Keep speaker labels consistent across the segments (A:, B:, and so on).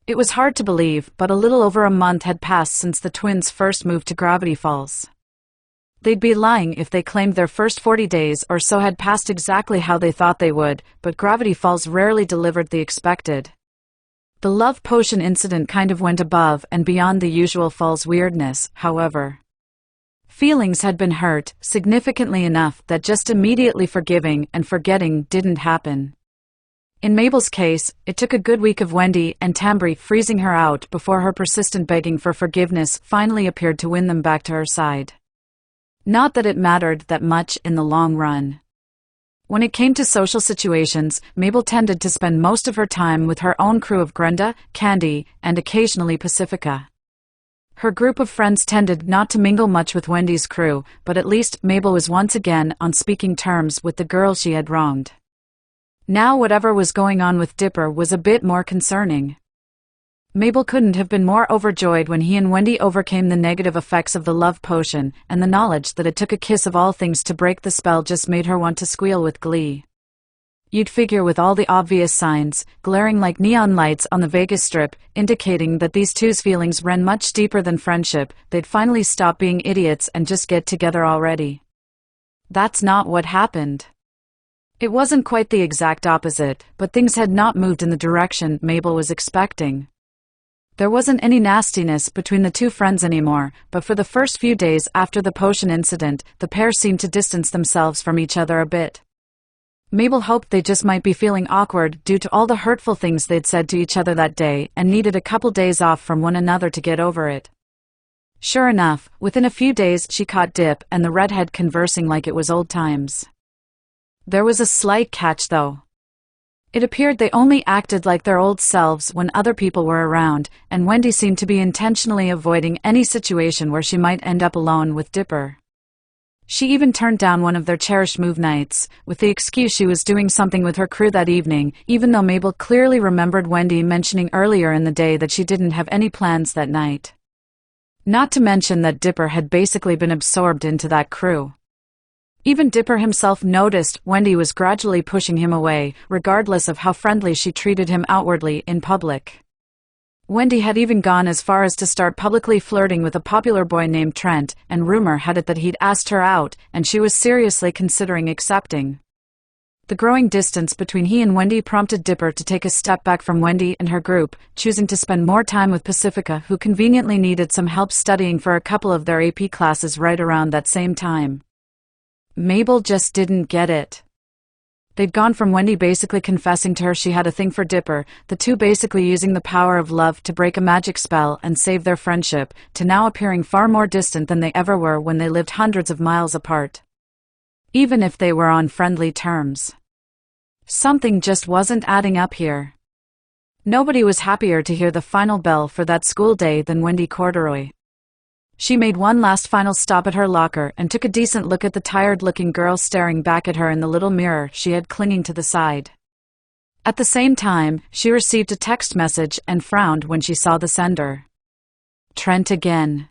A: It was hard to believe, but a little over a month had passed since the twins first moved to Gravity Falls. They'd be lying if they claimed their first 40 days or so had passed exactly how they thought they would, but Gravity Falls rarely delivered the expected. The love potion incident kind of went above and beyond the usual Falls weirdness, however. Feelings had been hurt, significantly enough that just immediately forgiving and forgetting didn't happen. In Mabel's case, it took a good week of Wendy and Tambry freezing her out before her persistent begging for forgiveness finally appeared to win them back to her side. Not that it mattered that much in the long run. When it came to social situations, Mabel tended to spend most of her time with her own crew of Grenda, Candy, and occasionally Pacifica. Her group of friends tended not to mingle much with Wendy's crew, but at least Mabel was once again on speaking terms with the girl she had wronged. Now whatever was going on with Dipper was a bit more concerning. Mabel couldn't have been more overjoyed when he and Wendy overcame the negative effects of the love potion, and the knowledge that it took a kiss of all things to break the spell just made her want to squeal with glee. You'd figure with all the obvious signs, glaring like neon lights on the Vegas Strip, indicating that these two's feelings ran much deeper than friendship, they'd finally stop being idiots and just get together already. That's not what happened. It wasn't quite the exact opposite, but things had not moved in the direction Mabel was expecting. There wasn't any nastiness between the two friends anymore, but for the first few days after the potion incident, the pair seemed to distance themselves from each other a bit. Mabel hoped they just might be feeling awkward due to all the hurtful things they'd said to each other that day and needed a couple days off from one another to get over it. Sure enough, within a few days she caught Dip and the redhead conversing like it was old times. There was a slight catch though. It appeared they only acted like their old selves when other people were around, and Wendy seemed to be intentionally avoiding any situation where she might end up alone with Dipper. She even turned down one of their cherished move nights, with the excuse she was doing something with her crew that evening, even though Mabel clearly remembered Wendy mentioning earlier in the day that she didn't have any plans that night. Not to mention that Dipper had basically been absorbed into that crew. Even Dipper himself noticed Wendy was gradually pushing him away, regardless of how friendly she treated him outwardly in public. Wendy had even gone as far as to start publicly flirting with a popular boy named Trent, and rumor had it that he'd asked her out, and she was seriously considering accepting. The growing distance between he and Wendy prompted Dipper to take a step back from Wendy and her group, choosing to spend more time with Pacifica, who conveniently needed some help studying for a couple of their AP classes right around that same time. Mabel just didn't get it. They'd gone from Wendy basically confessing to her she had a thing for Dipper, the two basically using the power of love to break a magic spell and save their friendship, to now appearing far more distant than they ever were when they lived hundreds of miles apart. Even if they were on friendly terms. Something just wasn't adding up here. Nobody was happier to hear the final bell for that school day than Wendy Corduroy. She made one last final stop at her locker and took a decent look at the tired-looking girl staring back at her in the little mirror she had clinging to the side. At the same time, she received a text message and frowned when she saw the sender. Trent again.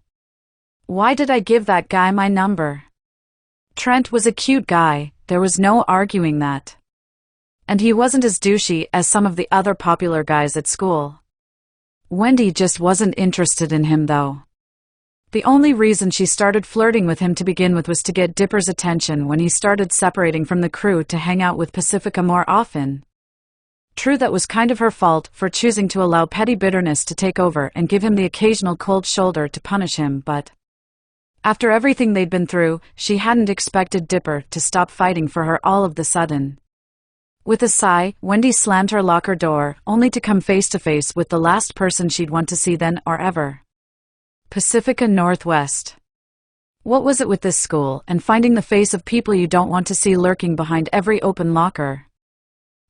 A: Why did I give that guy my number? Trent was a cute guy, there was no arguing that. And he wasn't as douchey as some of the other popular guys at school. Wendy just wasn't interested in him though. The only reason she started flirting with him to begin with was to get Dipper's attention when he started separating from the crew to hang out with Pacifica more often. True, that was kind of her fault for choosing to allow petty bitterness to take over and give him the occasional cold shoulder to punish him, but after everything they'd been through, she hadn't expected Dipper to stop fighting for her all of the sudden. With a sigh, Wendy slammed her locker door, only to come face to face with the last person she'd want to see then or ever. Pacifica Northwest. What was it with this school and finding the face of people you don't want to see lurking behind every open locker?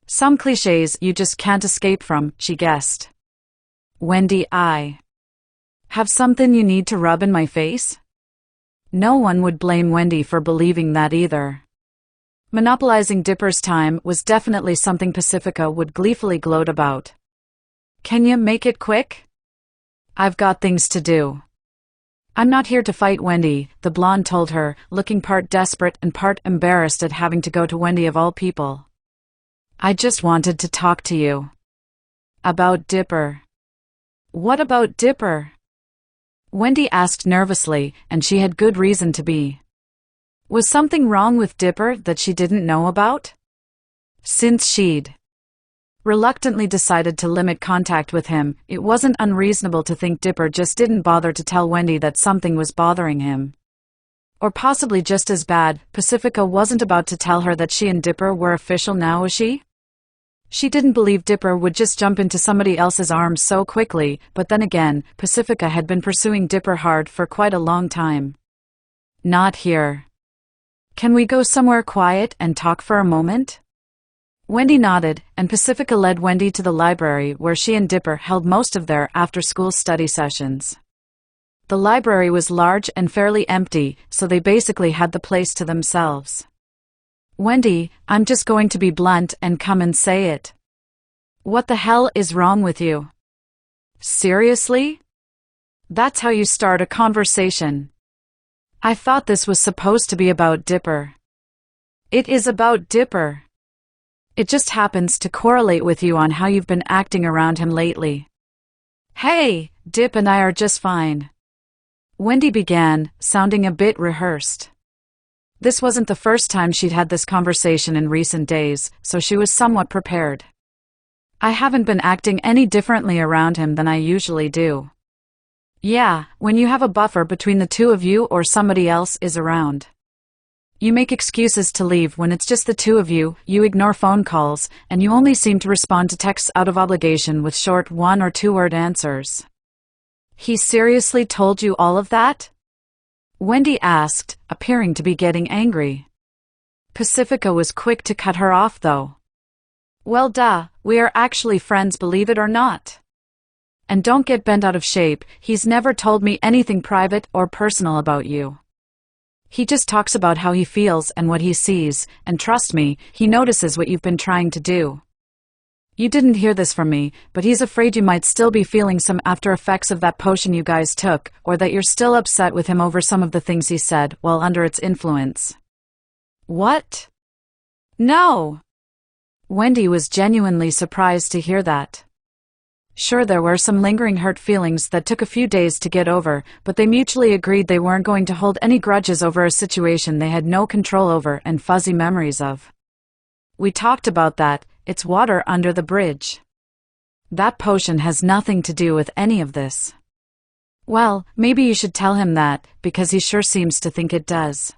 A: Some cliches you just can't escape from, she guessed. Wendy, I have something you need to rub in my face? No one would blame Wendy for believing that either. Monopolizing Dipper's time was definitely something Pacifica would gleefully gloat about. Can you make it quick? I've got things to do. I'm not here to fight Wendy, the blonde told her, looking part desperate and part embarrassed at having to go to Wendy of all people. I just wanted to talk to you. About Dipper. What about Dipper? Wendy asked nervously, and she had good reason to be. Was something wrong with Dipper that she didn't know about? Since she'd reluctantly decided to limit contact with him, it wasn't unreasonable to think Dipper just didn't bother to tell Wendy that something was bothering him. Or possibly just as bad, Pacifica wasn't about to tell her that she and Dipper were official now, was she? She didn't believe Dipper would just jump into somebody else's arms so quickly, but then again, Pacifica had been pursuing Dipper hard for quite a long time. Not here. Can we go somewhere quiet and talk for a moment? Wendy nodded, and Pacifica led Wendy to the library where she and Dipper held most of their after-school study sessions. The library was large and fairly empty, so they basically had the place to themselves. Wendy, I'm just going to be blunt and come and say it. What the hell is wrong with you? Seriously? That's how you start a conversation. I thought this was supposed to be about Dipper. It is about Dipper. It just happens to correlate with you on how you've been acting around him lately. Hey, Dip and I are just fine. Wendy began, sounding a bit rehearsed. This wasn't the first time she'd had this conversation in recent days, so she was somewhat prepared. I haven't been acting any differently around him than I usually do. Yeah, when you have a buffer between the two of you or somebody else is around. You make excuses to leave when it's just the two of you, you ignore phone calls, and you only seem to respond to texts out of obligation with short 1- or 2-word answers. He seriously told you all of that? Wendy asked, appearing to be getting angry. Pacifica was quick to cut her off though. Well duh, we are actually friends, believe it or not. And don't get bent out of shape, he's never told me anything private or personal about you. He just talks about how he feels and what he sees, and trust me, he notices what you've been trying to do. You didn't hear this from me, but he's afraid you might still be feeling some after effects of that potion you guys took, or that you're still upset with him over some of the things he said while under its influence. What? No! Wendy was genuinely surprised to hear that. Sure, there were some lingering hurt feelings that took a few days to get over, but they mutually agreed they weren't going to hold any grudges over a situation they had no control over and fuzzy memories of. We talked about that, it's water under the bridge. That potion has nothing to do with any of this. Well, maybe you should tell him that, because he sure seems to think it does.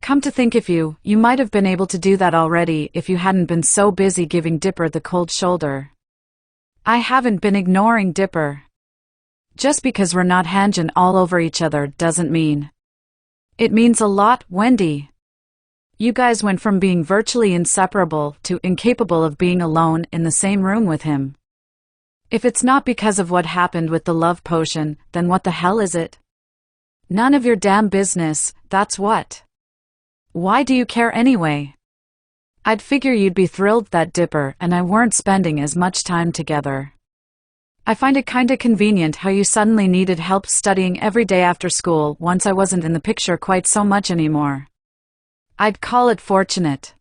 A: Come to think of you might have been able to do that already if you hadn't been so busy giving Dipper the cold shoulder. I haven't been ignoring Dipper. Just because we're not hanging all over each other doesn't mean. It means a lot, Wendy. You guys went from being virtually inseparable to incapable of being alone in the same room with him. If it's not because of what happened with the love potion, then what the hell is it? None of your damn business, that's what. Why do you care anyway? I'd figure you'd be thrilled that Dipper and I weren't spending as much time together. I find it kinda convenient how you suddenly needed help studying every day after school once I wasn't in the picture quite so much anymore. I'd call it fortunate.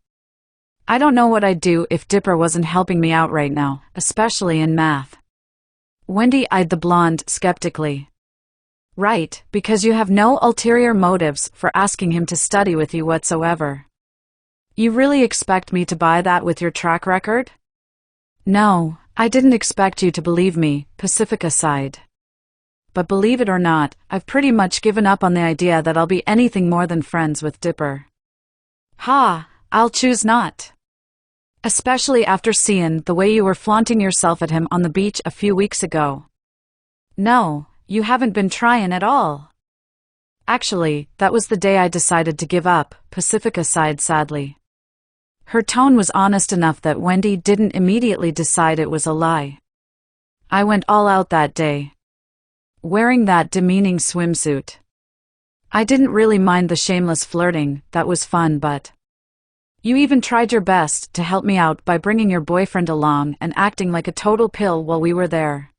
A: I don't know what I'd do if Dipper wasn't helping me out right now, especially in math. Wendy eyed the blonde skeptically. Right, because you have no ulterior motives for asking him to study with you whatsoever. You really expect me to buy that with your track record? No, I didn't expect you to believe me, Pacifica sighed. But believe it or not, I've pretty much given up on the idea that I'll be anything more than friends with Dipper. Ha, I'll choose not. Especially after seeing the way you were flaunting yourself at him on the beach a few weeks ago. No, you haven't been trying at all. Actually, that was the day I decided to give up, Pacifica sighed sadly. Her tone was honest enough that Wendy didn't immediately decide it was a lie. I went all out that day. Wearing that demeaning swimsuit. I didn't really mind the shameless flirting, that was fun, but you even tried your best to help me out by bringing your boyfriend along and acting like a total pill while we were there.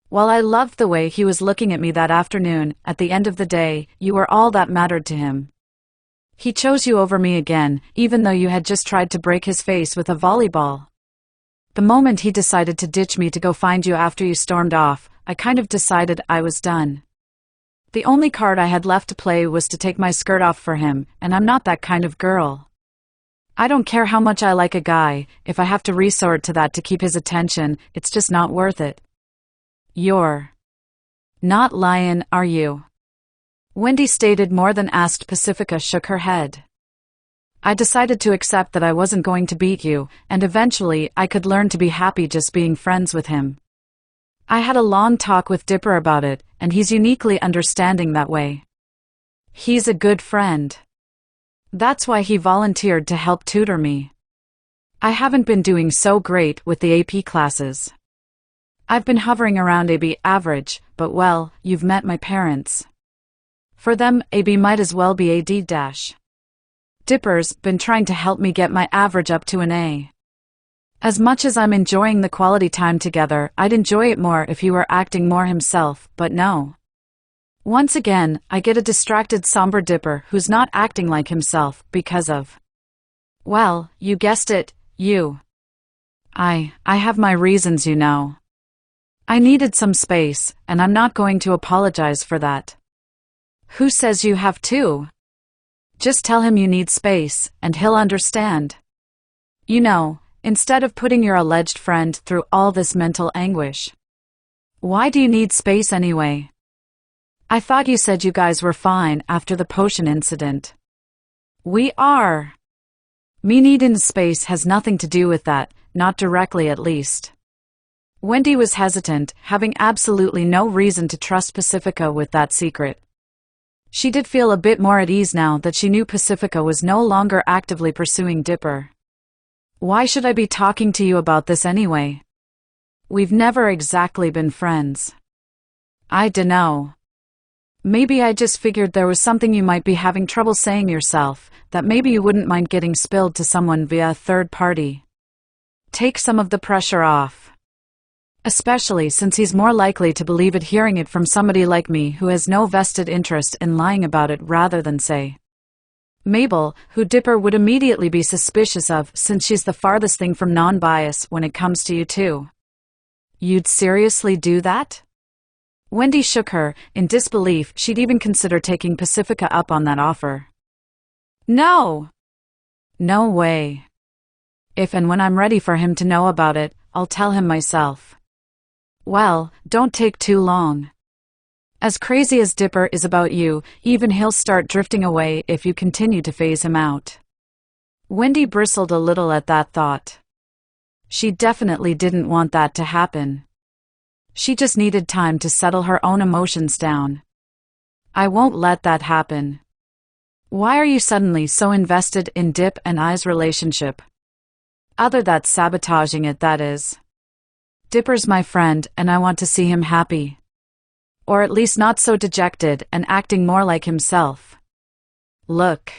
A: While I loved the way he was looking at me that afternoon, at the end of the day, you were all that mattered to him. He chose you over me again, even though you had just tried to break his face with a volleyball. The moment he decided to ditch me to go find you after you stormed off, I kind of decided I was done. The only card I had left to play was to take my skirt off for him, and I'm not that kind of girl. I don't care how much I like a guy, if I have to resort to that to keep his attention, it's just not worth it. You're not lying, are you? Wendy stated more than asked. Pacifica shook her head. I decided to accept that I wasn't going to beat you, and eventually I could learn to be happy just being friends with him. I had a long talk with Dipper about it, and he's uniquely understanding that way. He's a good friend. That's why he volunteered to help tutor me. I haven't been doing so great with the AP classes. I've been hovering around AB average, but well, you've met my parents. For them, AB might as well be AD-. Dipper's been trying to help me get my average up to an A. As much as I'm enjoying the quality time together, I'd enjoy it more if he were acting more himself, but no. Once again, I get a distracted somber Dipper who's not acting like himself because of… well, you guessed it, you. I have my reasons, you know. I needed some space, and I'm not going to apologize for that. Who says you have to? Just tell him you need space, and he'll understand. You know, instead of putting your alleged friend through all this mental anguish. Why do you need space anyway? I thought you said you guys were fine after the potion incident. We are. Me needing space has nothing to do with that, not directly at least. Wendy was hesitant, having absolutely no reason to trust Pacifica with that secret. She did feel a bit more at ease now that she knew Pacifica was no longer actively pursuing Dipper. Why should I be talking to you about this anyway? We've never exactly been friends. I dunno. Maybe I just figured there was something you might be having trouble saying yourself, that maybe you wouldn't mind getting spilled to someone via a third party. Take some of the pressure off. Especially since he's more likely to believe it hearing it from somebody like me who has no vested interest in lying about it rather than say Mabel, who Dipper would immediately be suspicious of since she's the farthest thing from non-bias when it comes to you two. You'd seriously do that? Wendy shook her, in disbelief she'd even consider taking Pacifica up on that offer. No! No way. If and when I'm ready for him to know about it, I'll tell him myself. Well, don't take too long. As crazy as Dipper is about you, even he'll start drifting away if you continue to phase him out. Wendy bristled a little at that thought. She definitely didn't want that to happen. She just needed time to settle her own emotions down. I won't let that happen. Why are you suddenly so invested in Dip and I's relationship? Other than sabotaging it, that is. Dipper's my friend and I want to see him happy. Or at least not so dejected and acting more like himself. Look.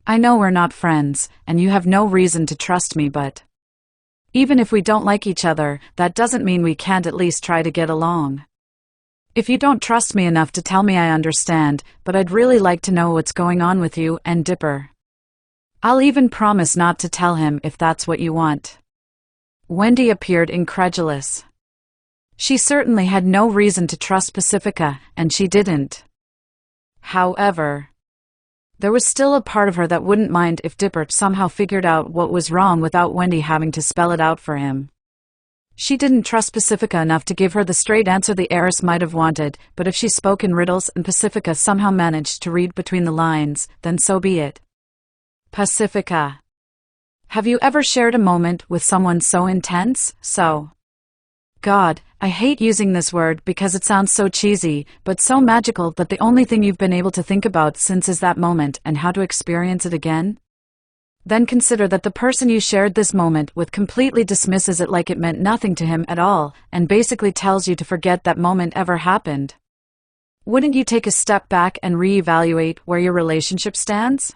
A: I know we're not friends, and you have no reason to trust me, but even if we don't like each other, that doesn't mean we can't at least try to get along. If you don't trust me enough to tell me, I understand, but I'd really like to know what's going on with you and Dipper. I'll even promise not to tell him if that's what you want. Wendy appeared incredulous. She certainly had no reason to trust Pacifica, and she didn't. However, there was still a part of her that wouldn't mind if Dipper somehow figured out what was wrong without Wendy having to spell it out for him. She didn't trust Pacifica enough to give her the straight answer the heiress might have wanted, but if she spoke in riddles and Pacifica somehow managed to read between the lines, then so be it. Pacifica. Have you ever shared a moment with someone so intense, so… God, I hate using this word because it sounds so cheesy, but so magical that the only thing you've been able to think about since is that moment and how to experience it again? Then consider that the person you shared this moment with completely dismisses it like it meant nothing to him at all, and basically tells you to forget that moment ever happened. Wouldn't you take a step back and reevaluate where your relationship stands?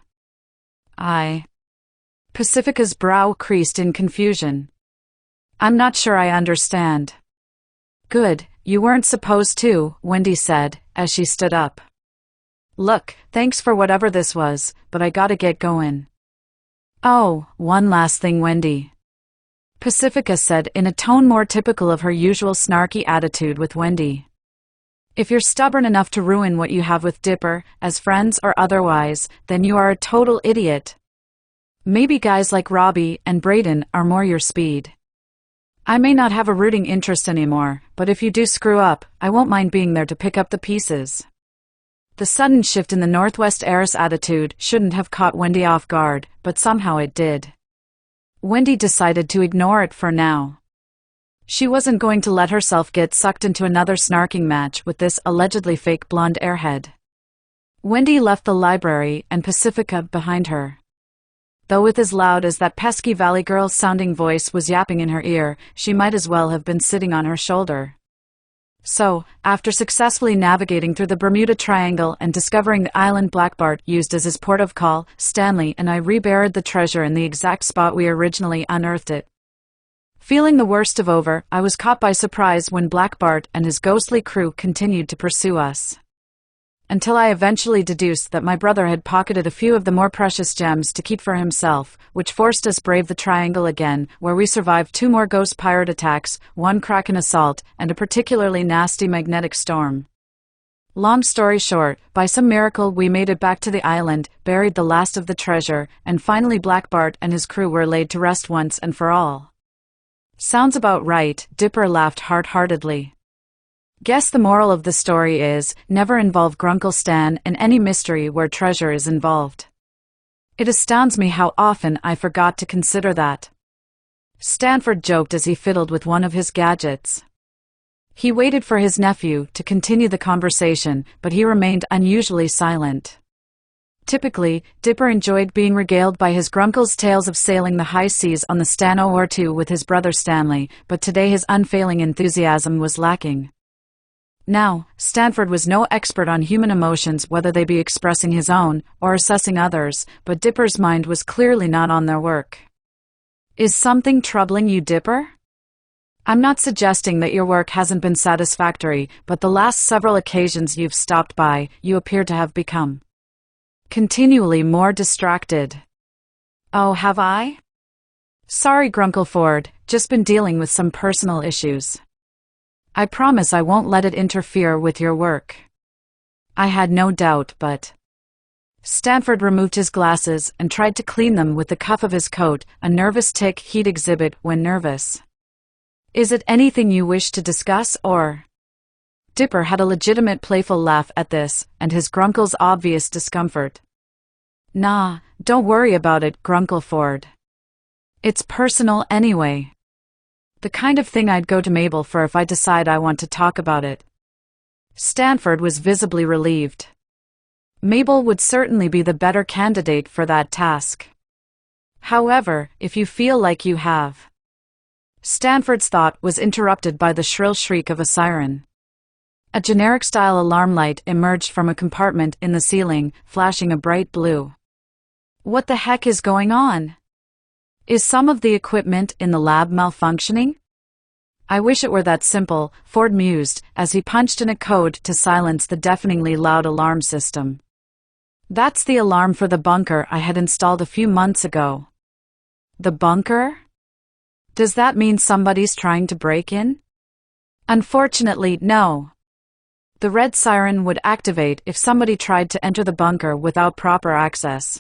A: Pacifica's brow creased in confusion. I'm not sure I understand. Good, you weren't supposed to, Wendy said, as she stood up. Look, thanks for whatever this was, but I gotta get going. Oh, one last thing, Wendy. Pacifica said in a tone more typical of her usual snarky attitude with Wendy. If you're stubborn enough to ruin what you have with Dipper, as friends or otherwise, then you are a total idiot. Maybe guys like Robbie and Brayden are more your speed. I may not have a rooting interest anymore, but if you do screw up, I won't mind being there to pick up the pieces. The sudden shift in the Northwest heiress attitude shouldn't have caught Wendy off guard, but somehow it did. Wendy decided to ignore it for now. She wasn't going to let herself get sucked into another snarking match with this allegedly fake blonde airhead. Wendy left the library and Pacifica behind her. Though with as loud as that pesky Valley Girl sounding voice was yapping in her ear, she might as well have been sitting on her shoulder. So, after successfully navigating through the Bermuda Triangle and discovering the island Black Bart used as his port of call, Stanley and I reburied the treasure in the exact spot we originally unearthed it. Feeling the worst of over, I was caught by surprise when Black Bart and his ghostly crew continued to pursue us. Until I eventually deduced that my brother had pocketed a few of the more precious gems to keep for himself, which forced us brave the triangle again, where we survived 2 more ghost pirate attacks, 1 Kraken assault, and a particularly nasty magnetic storm. Long story short, by some miracle we made it back to the island, buried the last of the treasure, and finally Black Bart and his crew were laid to rest once and for all. Sounds about right, Dipper laughed hard-heartedly. Guess the moral of the story is, never involve Grunkle Stan in any mystery where treasure is involved. It astounds me how often I forgot to consider that. Stanford joked as he fiddled with one of his gadgets. He waited for his nephew to continue the conversation, but he remained unusually silent. Typically, Dipper enjoyed being regaled by his Grunkle's tales of sailing the high seas on the Stan O2 with his brother Stanley, but today his unfailing enthusiasm was lacking. Now, Stanford was no expert on human emotions, whether they be expressing his own or assessing others, but Dipper's mind was clearly not on their work. Is something troubling you, Dipper? I'm not suggesting that your work hasn't been satisfactory, but the last several occasions you've stopped by, you appear to have become continually more distracted. Oh, have I? Sorry, Grunkle Ford, just been dealing with some personal issues. I promise I won't let it interfere with your work. I had no doubt, but... Stanford removed his glasses and tried to clean them with the cuff of his coat, a nervous tic he'd exhibit when nervous. Is it anything you wish to discuss, or... Dipper had a legitimate playful laugh at this, and his Grunkle's obvious discomfort. Nah, don't worry about it, Grunkle Ford. It's personal anyway. The kind of thing I'd go to Mabel for if I decide I want to talk about it. Stanford was visibly relieved. Mabel would certainly be the better candidate for that task. However, if you feel like you have... Stanford's thought was interrupted by the shrill shriek of a siren. A generic-style alarm light emerged from a compartment in the ceiling, flashing a bright blue. What the heck is going on? Is some of the equipment in the lab malfunctioning? I wish it were that simple, Ford mused, as he punched in a code to silence the deafeningly loud alarm system. That's the alarm for the bunker I had installed a few months ago. The bunker? Does that mean somebody's trying to break in? Unfortunately, no. The red siren would activate if somebody tried to enter the bunker without proper access.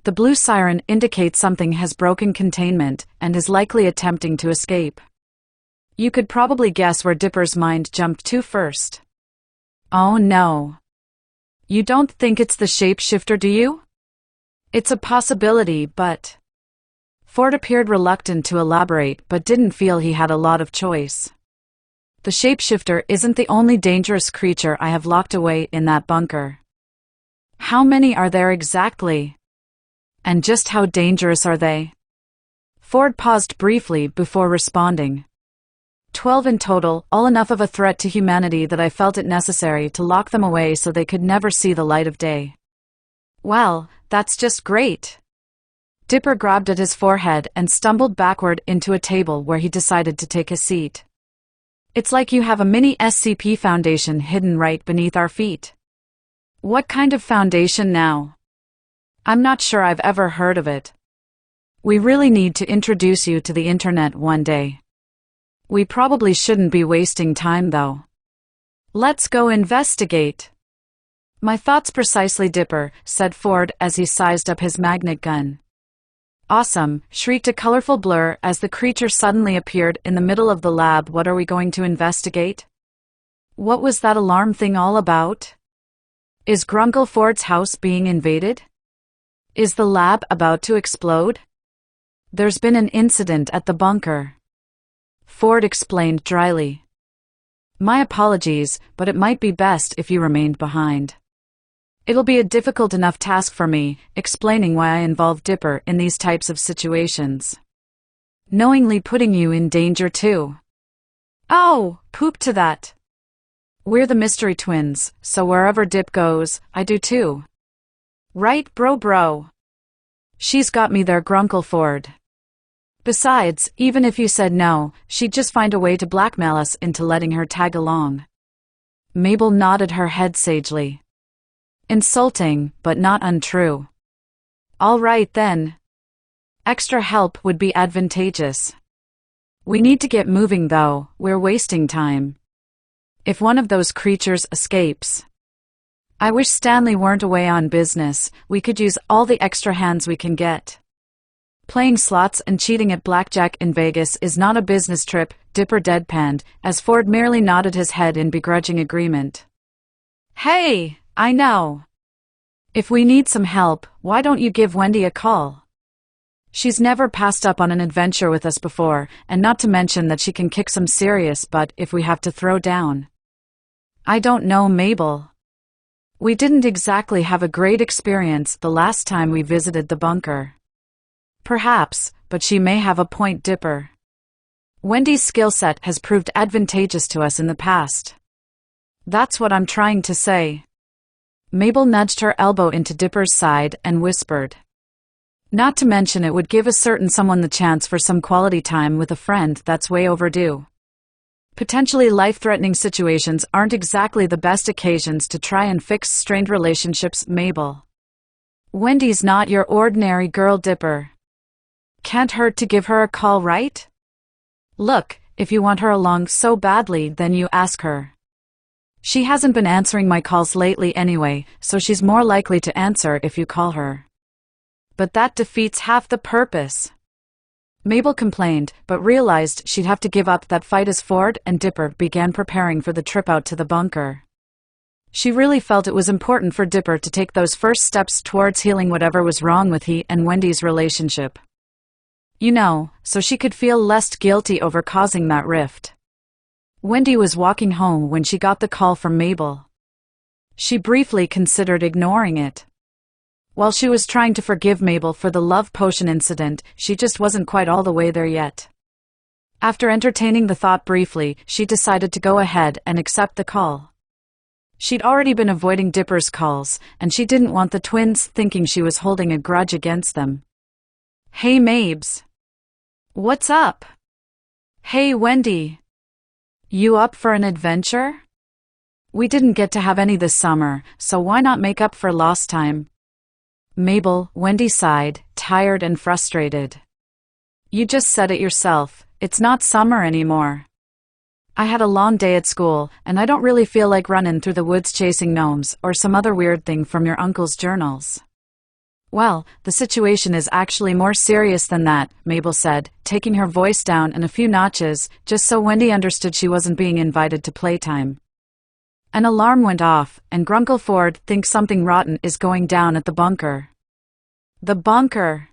A: The blue siren indicates something has broken containment and is likely attempting to escape. You could probably guess where Dipper's mind jumped to first. Oh no. You don't think it's the shapeshifter, do you? It's a possibility, but... Ford appeared reluctant to elaborate but didn't feel he had a lot of choice. The shapeshifter isn't the only dangerous creature I have locked away in that bunker. How many are there exactly? And just how dangerous are they? Ford paused briefly before responding. 12 in total, all enough of a threat to humanity that I felt it necessary to lock them away so they could never see the light of day. Well, that's just great. Dipper grabbed at his forehead and stumbled backward into a table where he decided to take a seat. It's like you have a mini SCP Foundation hidden right beneath our feet. What kind of foundation now? I'm not sure I've ever heard of it. We really need to introduce you to the internet one day. We probably shouldn't be wasting time though. Let's go investigate. My thoughts precisely, Dipper, said Ford as he sized up his magnet gun. Awesome, shrieked a colorful blur as the creature suddenly appeared in the middle of the lab. What are we going to investigate? What was that alarm thing all about? Is Grunkle Ford's house being invaded? Is the lab about to explode? There's been an incident at the bunker, Ford explained dryly. My apologies, but it might be best if you remained behind. It'll be a difficult enough task for me, explaining why I involve Dipper in these types of situations. Knowingly putting you in danger too. Oh, poop to that. We're the mystery twins, so wherever Dip goes, I do too. Right, bro? She's got me there, Grunkle Ford. Besides, even if you said no, she'd just find a way to blackmail us into letting her tag along. Mabel nodded her head sagely. Insulting, but not untrue. All right then. Extra help would be advantageous. We need to get moving though, we're wasting time. If one of those creatures escapes. I wish Stanley weren't away on business, we could use all the extra hands we can get. Playing slots and cheating at blackjack in Vegas is not a business trip, Dipper deadpanned, as Ford merely nodded his head in begrudging agreement. Hey, I know. If we need some help, why don't you give Wendy a call? She's never passed up on an adventure with us before, and not to mention that she can kick some serious butt if we have to throw down. I don't know, Mabel. We didn't exactly have a great experience the last time we visited the bunker. Perhaps, but she may have a point, Dipper. Wendy's skill set has proved advantageous to us in the past. That's what I'm trying to say. Mabel nudged her elbow into Dipper's side and whispered. Not to mention it would give a certain someone the chance for some quality time with a friend that's way overdue. Potentially life-threatening situations aren't exactly the best occasions to try and fix strained relationships, Mabel. Wendy's not your ordinary girl, Dipper. Can't hurt to give her a call, right? Look, if you want her along so badly, then you ask her. She hasn't been answering my calls lately anyway, so she's more likely to answer if you call her. But that defeats half the purpose. Mabel complained, but realized she'd have to give up that fight as Ford and Dipper began preparing for the trip out to the bunker. She really felt it was important for Dipper to take those first steps towards healing whatever was wrong with he and Wendy's relationship. You know, so she could feel less guilty over causing that rift. Wendy was walking home when she got the call from Mabel. She briefly considered ignoring it. While she was trying to forgive Mabel for the love potion incident, she just wasn't quite all the way there yet. After entertaining the thought briefly, she decided to go ahead and accept the call. She'd already been avoiding Dipper's calls, and she didn't want the twins thinking she was holding a grudge against them. Hey Mabes. What's up? Hey Wendy. You up for an adventure? We didn't get to have any this summer, so why not make up for lost time? Mabel, Wendy sighed, tired and frustrated. You just said it yourself, it's not summer anymore. I had a long day at school, and I don't really feel like running through the woods chasing gnomes or some other weird thing from your uncle's journals. Well, the situation is actually more serious than that, Mabel said, taking her voice down a few notches, just so Wendy understood she wasn't being invited to playtime. An alarm went off, and Grunkle Ford thinks something rotten is going down at the bunker. The bunker?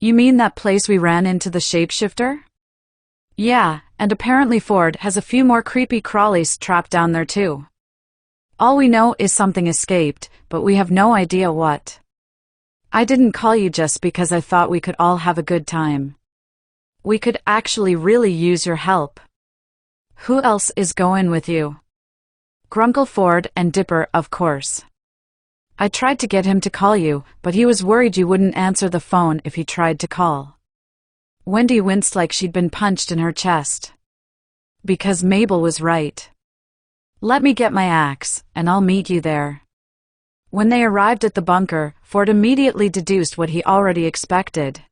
A: You mean that place we ran into the shapeshifter? Yeah, and apparently Ford has a few more creepy crawlies trapped down there too. All we know is something escaped, but we have no idea what. I didn't call you just because I thought we could all have a good time. We could actually really use your help. Who else is going with you? Grunkle Ford and Dipper, of course. I tried to get him to call you, but he was worried you wouldn't answer the phone if he tried to call. Wendy winced like she'd been punched in her chest. Because Mabel was right. Let me get my axe, and I'll meet you there. When they arrived at the bunker, Ford immediately deduced what he already expected.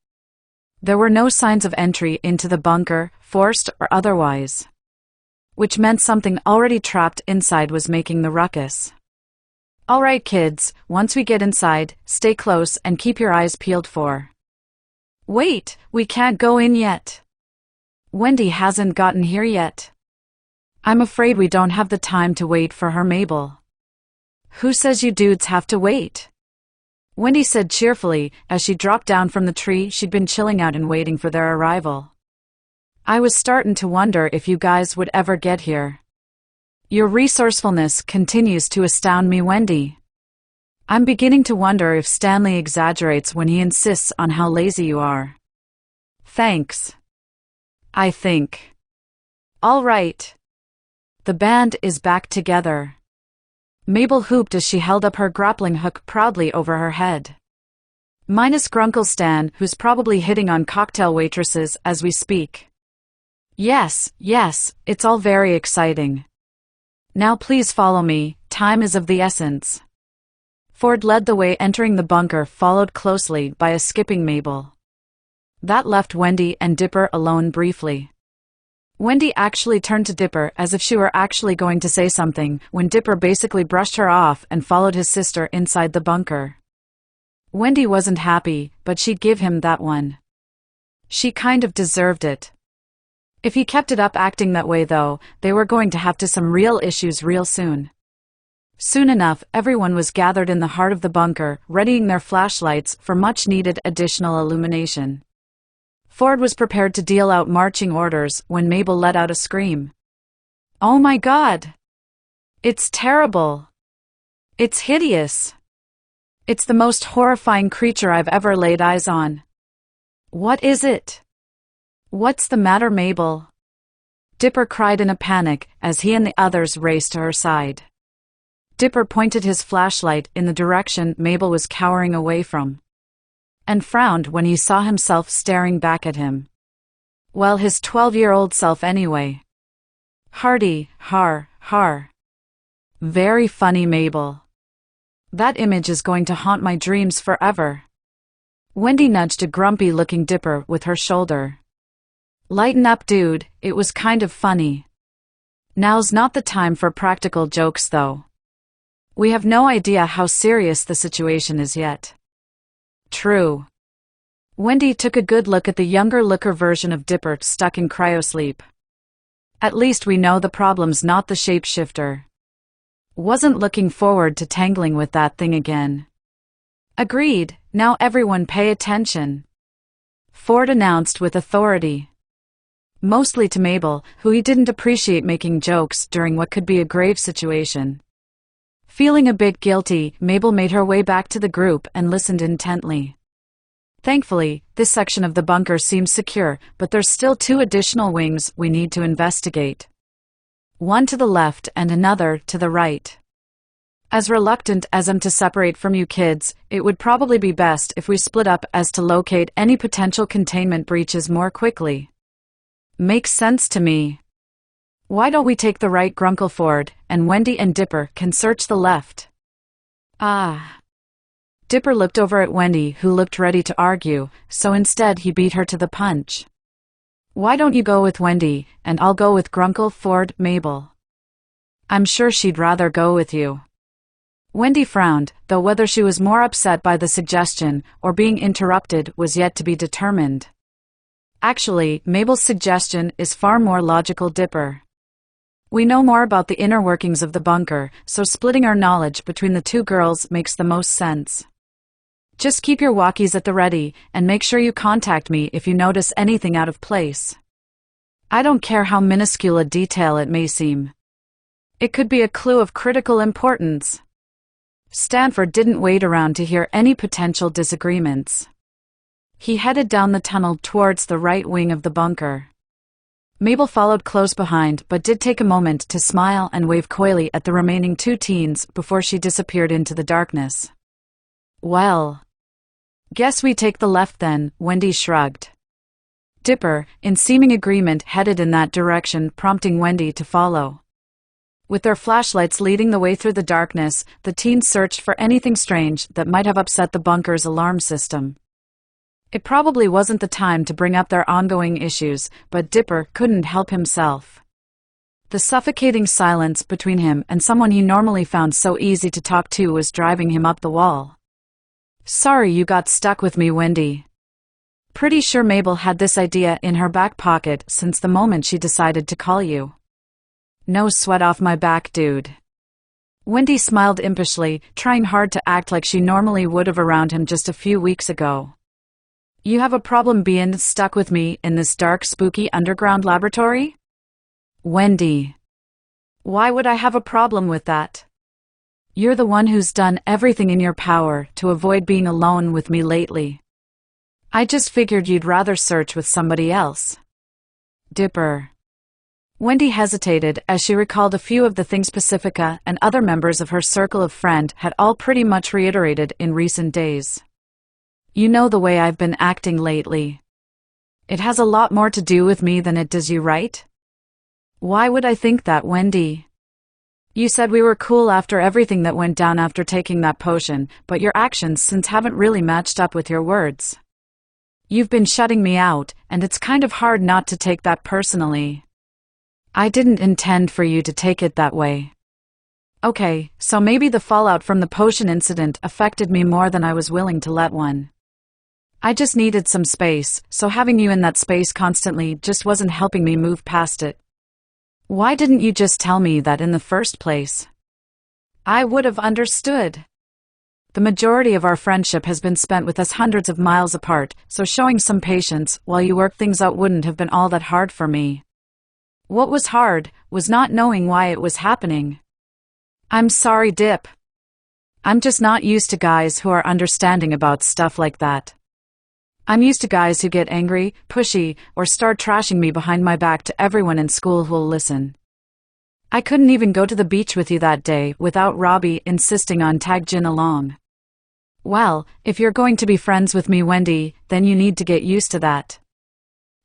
A: There were no signs of entry into the bunker, forced or otherwise, which meant something already trapped inside was making the ruckus. "All right, kids, once we get inside, stay close and keep your eyes peeled for." "Wait, we can't go in yet. Wendy hasn't gotten here yet." "I'm afraid we don't have the time to wait for her, Mabel." "Who says you dudes have to wait?" Wendy said cheerfully as she dropped down from the tree she'd been chilling out and waiting for their arrival. "I was startin' to wonder if you guys would ever get here. Your resourcefulness continues to astound me, Wendy. I'm beginning to wonder if Stanley exaggerates when he insists on how lazy you are." "Thanks. I think. All right. The band is back together." Mabel hooped as she held up her grappling hook proudly over her head. "Minus Grunkle Stan, who's probably hitting on cocktail waitresses as we speak." Yes, it's all very exciting. Now please follow me, time is of the essence." Ford led the way, entering the bunker, followed closely by a skipping Mabel. That left Wendy and Dipper alone briefly. Wendy actually turned to Dipper as if she were actually going to say something, when Dipper basically brushed her off and followed his sister inside the bunker. Wendy wasn't happy, but she'd give him that one. She kind of deserved it. If he kept it up acting that way though, they were going to have some real issues real soon. Soon enough, everyone was gathered in the heart of the bunker, readying their flashlights for much-needed additional illumination. Ford was prepared to deal out marching orders when Mabel let out a scream. "Oh my God! It's terrible! It's hideous! It's the most horrifying creature I've ever laid eyes on. What is it? What's the matter, Mabel?" Dipper cried in a panic as he and the others raced to her side. Dipper pointed his flashlight in the direction Mabel was cowering away from, and frowned when he saw himself staring back at him. Well, his 12-year-old self anyway. Hardy, har. Very funny, Mabel. That image is going to haunt my dreams forever. Wendy nudged a grumpy-looking Dipper with her shoulder. Lighten up, dude, it was kind of funny. Now's not the time for practical jokes, though. We have no idea how serious the situation is yet. True. Wendy took a good look at the younger-looker version of Dipper stuck in cryosleep. At least we know the problem's not the shapeshifter. Wasn't looking forward to tangling with that thing again. Agreed, now everyone pay attention, Ford announced with authority. Mostly to Mabel, who he didn't appreciate making jokes during what could be a grave situation. Feeling a bit guilty, Mabel made her way back to the group and listened intently. Thankfully, this section of the bunker seems secure, but there's still 2 additional wings we need to investigate. One to the left and another to the right. As reluctant as I'm to separate from you kids, it would probably be best if we split up as to locate any potential containment breaches more quickly. Makes sense to me. Why don't we take the right, Grunkle Ford, and Wendy and Dipper can search the left? Ah. Dipper looked over at Wendy, who looked ready to argue, so instead he beat her to the punch. Why don't you go with Wendy, and I'll go with Grunkle Ford, Mabel? I'm sure she'd rather go with you. Wendy frowned, though whether she was more upset by the suggestion or being interrupted was yet to be determined. Actually, Mabel's suggestion is far more logical, Dipper. We know more about the inner workings of the bunker, so splitting our knowledge between the 2 girls makes the most sense. Just keep your walkies at the ready, and make sure you contact me if you notice anything out of place. I don't care how minuscule a detail it may seem. It could be a clue of critical importance. Stanford didn't wait around to hear any potential disagreements. He headed down the tunnel towards the right wing of the bunker. Mabel followed close behind, but did take a moment to smile and wave coyly at the remaining 2 teens before she disappeared into the darkness. Well, guess we take the left then, Wendy shrugged. Dipper, in seeming agreement, headed in that direction, prompting Wendy to follow. With their flashlights leading the way through the darkness, the teens searched for anything strange that might have upset the bunker's alarm system. It probably wasn't the time to bring up their ongoing issues, but Dipper couldn't help himself. The suffocating silence between him and someone he normally found so easy to talk to was driving him up the wall. Sorry you got stuck with me, Wendy. Pretty sure Mabel had this idea in her back pocket since the moment she decided to call you. No sweat off my back, dude. Wendy smiled impishly, trying hard to act like she normally would have around him just a few weeks ago. You have a problem being stuck with me in this dark, spooky underground laboratory? Wendy. Why would I have a problem with that? You're the one who's done everything in your power to avoid being alone with me lately. I just figured you'd rather search with somebody else. Dipper. Wendy hesitated as she recalled a few of the things Pacifica and other members of her circle of friends had all pretty much reiterated in recent days. You know the way I've been acting lately. It has a lot more to do with me than it does you, right? Why would I think that, Wendy? You said we were cool after everything that went down after taking that potion, but your actions since haven't really matched up with your words. You've been shutting me out, and it's kind of hard not to take that personally. I didn't intend for you to take it that way. Okay, so maybe the fallout from the potion incident affected me more than I was willing to let on. I just needed some space, so having you in that space constantly just wasn't helping me move past it. Why didn't you just tell me that in the first place? I would have understood. The majority of our friendship has been spent with us hundreds of miles apart, so showing some patience while you work things out wouldn't have been all that hard for me. What was hard was not knowing why it was happening. I'm sorry, Dip. I'm just not used to guys who are understanding about stuff like that. I'm used to guys who get angry, pushy, or start trashing me behind my back to everyone in school who'll listen. I couldn't even go to the beach with you that day without Robbie insisting on tag Jin along. Well, if you're going to be friends with me, Wendy, then you need to get used to that.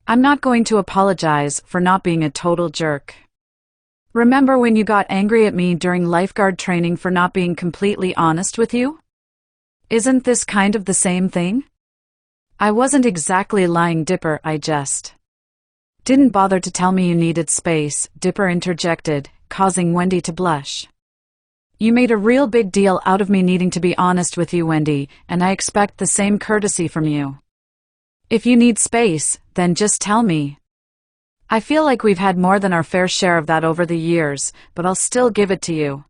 A: I'm not going to apologize for not being a total jerk. Remember when you got angry at me during lifeguard training for not being completely honest with you? Isn't this kind of the same thing? I wasn't exactly lying, Dipper, I just didn't bother to tell me you needed space, Dipper interjected, causing Wendy to blush. You made a real big deal out of me needing to be honest with you, Wendy, and I expect the same courtesy from you. If you need space, then just tell me. I feel like we've had more than our fair share of that over the years, but I'll still give it to you.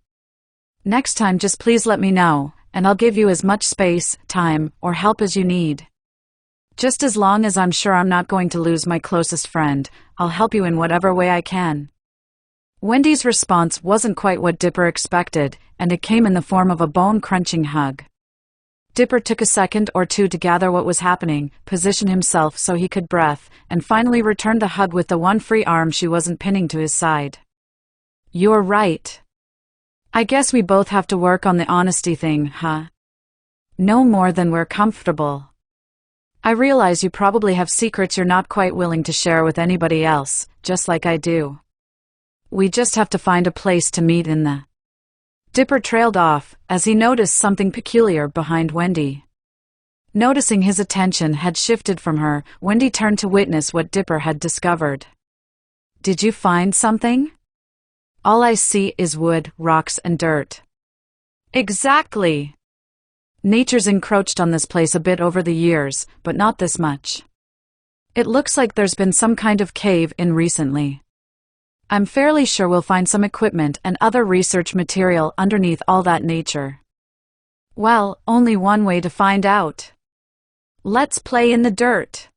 A: Next time just please let me know, and I'll give you as much space, time, or help as you need. Just as long as I'm sure I'm not going to lose my closest friend, I'll help you in whatever way I can. Wendy's response wasn't quite what Dipper expected, and it came in the form of a bone-crunching hug. Dipper took a second or two to gather what was happening, position himself so he could breathe, and finally returned the hug with the one free arm she wasn't pinning to his side. You're right. I guess we both have to work on the honesty thing, huh? No more than we're comfortable. I realize you probably have secrets you're not quite willing to share with anybody else, just like I do. We just have to find a place to meet in the... Dipper trailed off, as he noticed something peculiar behind Wendy. Noticing his attention had shifted from her, Wendy turned to witness what Dipper had discovered. Did you find something? All I see is wood, rocks, and dirt. Exactly. Nature's encroached on this place a bit over the years, but not this much. It looks like there's been some kind of cave-in recently. I'm fairly sure we'll find some equipment and other research material underneath all that nature. Well, only one way to find out. Let's play in the dirt.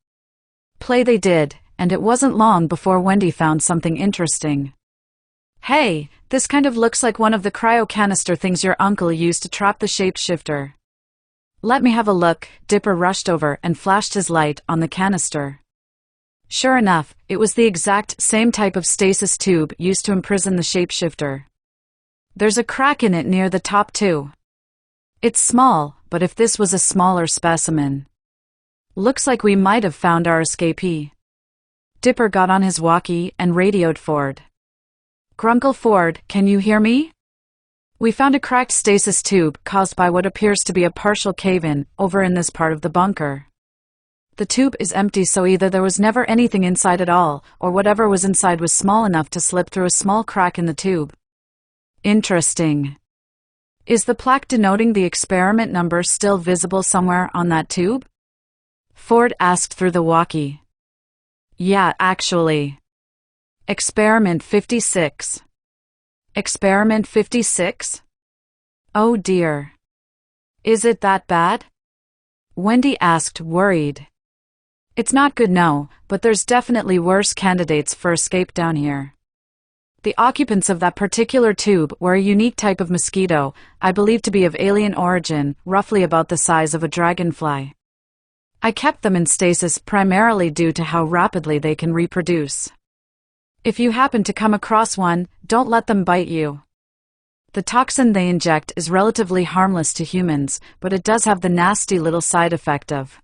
A: Play they did, and it wasn't long before Wendy found something interesting. Hey, this kind of looks like one of the cryo canister things your uncle used to trap the shapeshifter. Let me have a look. Dipper rushed over and flashed his light on the canister. Sure enough, it was the exact same type of stasis tube used to imprison the shapeshifter. There's a crack in it near the top too. It's small, but if this was a smaller specimen. Looks like we might have found our escapee. Dipper got on his walkie and radioed Ford. Grunkle Ford, can you hear me? We found a cracked stasis tube caused by what appears to be a partial cave-in over in this part of the bunker. The tube is empty, so either there was never anything inside at all, or whatever was inside was small enough to slip through a small crack in the tube. Interesting. Is the plaque denoting the experiment number still visible somewhere on that tube? Ford asked through the walkie. Yeah, actually. Experiment 56. Experiment 56? Oh dear. Is it that bad? Wendy asked, worried. It's not good, no, but there's definitely worse candidates for escape down here. The occupants of that particular tube were a unique type of mosquito, I believe to be of alien origin, roughly about the size of a dragonfly. I kept them in stasis primarily due to how rapidly they can reproduce. If you happen to come across one, don't let them bite you. The toxin they inject is relatively harmless to humans, but it does have the nasty little side effect of.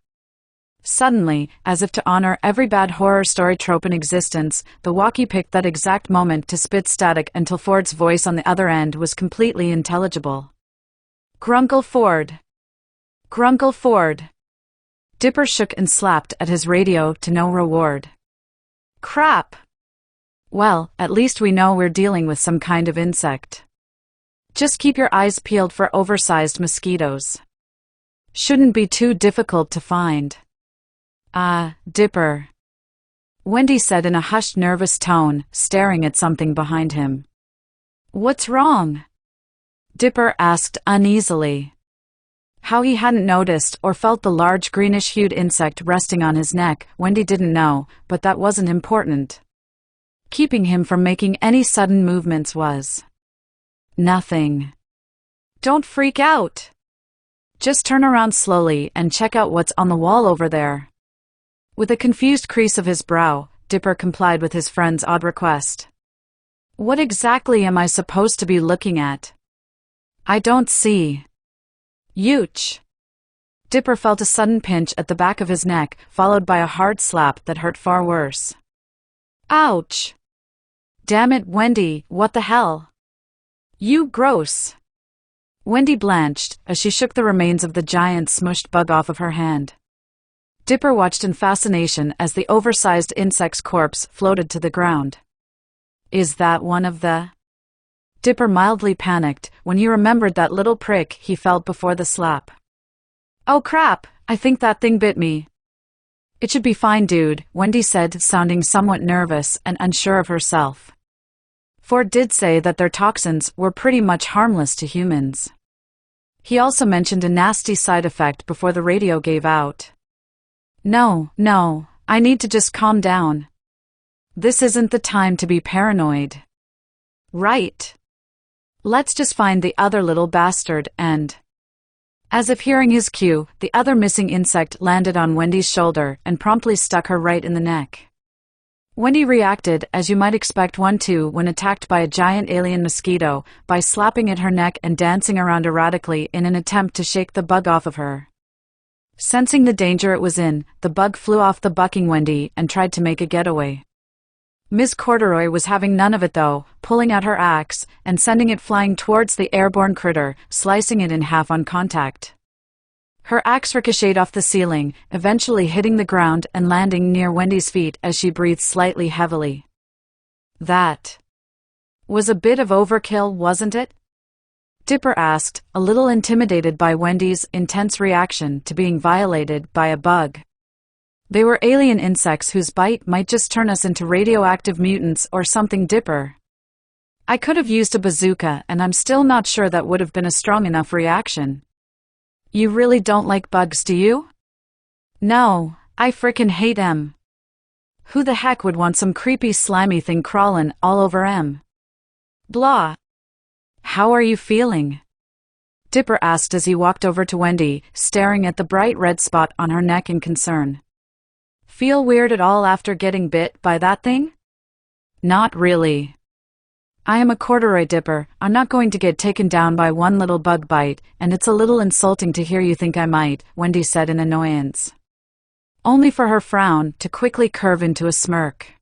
A: Suddenly, as if to honor every bad horror story trope in existence, the walkie picked that exact moment to spit static until Ford's voice on the other end was completely intelligible. Grunkle Ford. Grunkle Ford. Dipper shook and slapped at his radio to no reward. Crap! Well, at least we know we're dealing with some kind of insect. Just keep your eyes peeled for oversized mosquitoes. Shouldn't be too difficult to find. Dipper. Wendy said in a hushed, nervous tone, staring at something behind him. What's wrong? Dipper asked uneasily. How he hadn't noticed or felt the large greenish-hued insect resting on his neck, Wendy didn't know, but that wasn't important. Keeping him from making any sudden movements was. Nothing. Don't freak out. Just turn around slowly and check out what's on the wall over there. With a confused crease of his brow, Dipper complied with his friend's odd request. What exactly am I supposed to be looking at? I don't see. Youch. Dipper felt a sudden pinch at the back of his neck, followed by a hard slap that hurt far worse. Ouch. Damn it, Wendy, what the hell? You gross. Wendy blanched as she shook the remains of the giant smushed bug off of her hand. Dipper watched in fascination as the oversized insect's corpse floated to the ground. Is that one of the? Dipper mildly panicked when he remembered that little prick he felt before the slap. Oh crap, I think that thing bit me. It should be fine, dude, Wendy said, sounding somewhat nervous and unsure of herself. Ford did say that their toxins were pretty much harmless to humans. He also mentioned a nasty side effect before the radio gave out. No, I need to just calm down. This isn't the time to be paranoid. Right. Let's just find the other little bastard and… As if hearing his cue, the other missing insect landed on Wendy's shoulder and promptly stuck her right in the neck. Wendy reacted as you might expect one to when attacked by a giant alien mosquito, by slapping at her neck and dancing around erratically in an attempt to shake the bug off of her. Sensing the danger it was in, the bug flew off the bucking Wendy and tried to make a getaway. Ms. Corduroy was having none of it though, pulling out her axe and sending it flying towards the airborne critter, slicing it in half on contact. Her axe ricocheted off the ceiling, eventually hitting the ground and landing near Wendy's feet as she breathed slightly heavily. That was a bit of overkill, wasn't it? Dipper asked, a little intimidated by Wendy's intense reaction to being violated by a bug. They were alien insects whose bite might just turn us into radioactive mutants or something, Dipper. I could have used a bazooka and I'm still not sure that would have been a strong enough reaction. You really don't like bugs, do you? No, I frickin' hate 'em. Who the heck would want some creepy slimy thing crawlin' all over 'em? Blah. How are you feeling? Dipper asked as he walked over to Wendy, staring at the bright red spot on her neck in concern. Feel weird at all after getting bit by that thing? Not really. I am a corduroy, Dipper. I'm not going to get taken down by one little bug bite, and it's a little insulting to hear you think I might, Wendy said in annoyance. Only for her frown to quickly curve into a smirk.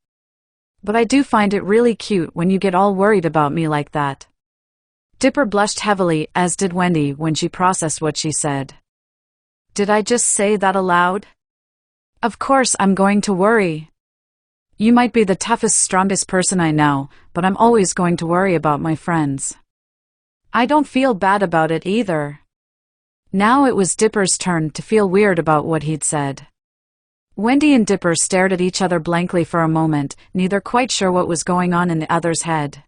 A: But I do find it really cute when you get all worried about me like that. Dipper blushed heavily, as did Wendy when she processed what she said. Did I just say that aloud? Of course I'm going to worry. You might be the toughest, strongest person I know, but I'm always going to worry about my friends. I don't feel bad about it either. Now it was Dipper's turn to feel weird about what he'd said. Wendy and Dipper stared at each other blankly for a moment, neither quite sure what was going on in the other's head.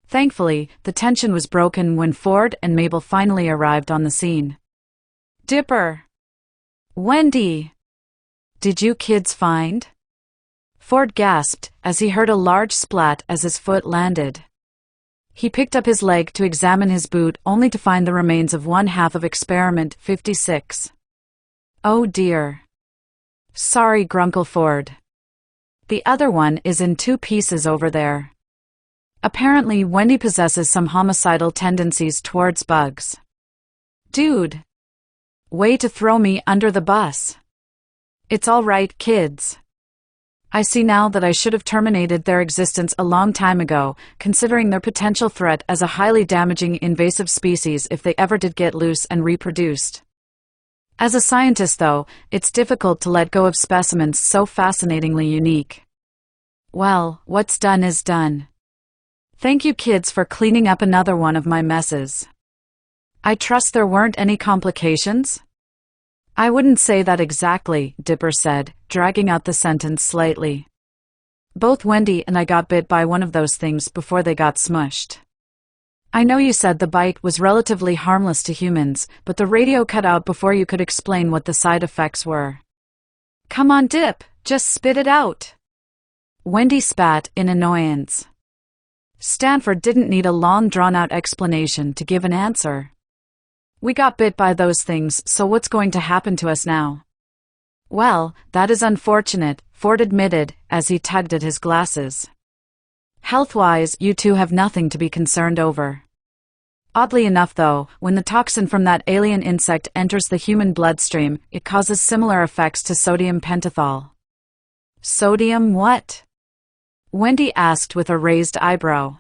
A: Thankfully, the tension was broken when Ford and Mabel finally arrived on the scene. Dipper! Wendy! Did you kids find? Ford gasped as he heard a large splat as his foot landed. He picked up his leg to examine his boot only to find the remains of one half of experiment 56. Oh dear. Sorry, Grunkle Ford. The other one is in 2 pieces over there. Apparently, Wendy possesses some homicidal tendencies towards bugs. Dude. Way to throw me under the bus. It's all right, kids. I see now that I should have terminated their existence a long time ago, considering their potential threat as a highly damaging invasive species if they ever did get loose and reproduced. As a scientist, though, it's difficult to let go of specimens so fascinatingly unique. Well, what's done is done. Thank you kids for cleaning up another one of my messes. I trust there weren't any complications? I wouldn't say that exactly, Dipper said, dragging out the sentence slightly. Both Wendy and I got bit by one of those things before they got smushed. I know you said the bite was relatively harmless to humans, but the radio cut out before you could explain what the side effects were. Come on, Dip, just spit it out. Wendy spat in annoyance. Stanford didn't need a long drawn-out explanation to give an answer. We got bit by those things, so what's going to happen to us now? Well, that is unfortunate, Ford admitted, as he tugged at his glasses. Health-wise, you two have nothing to be concerned over. Oddly enough, though, when the toxin from that alien insect enters the human bloodstream, it causes similar effects to sodium pentothal. Sodium what? Wendy asked with a raised eyebrow.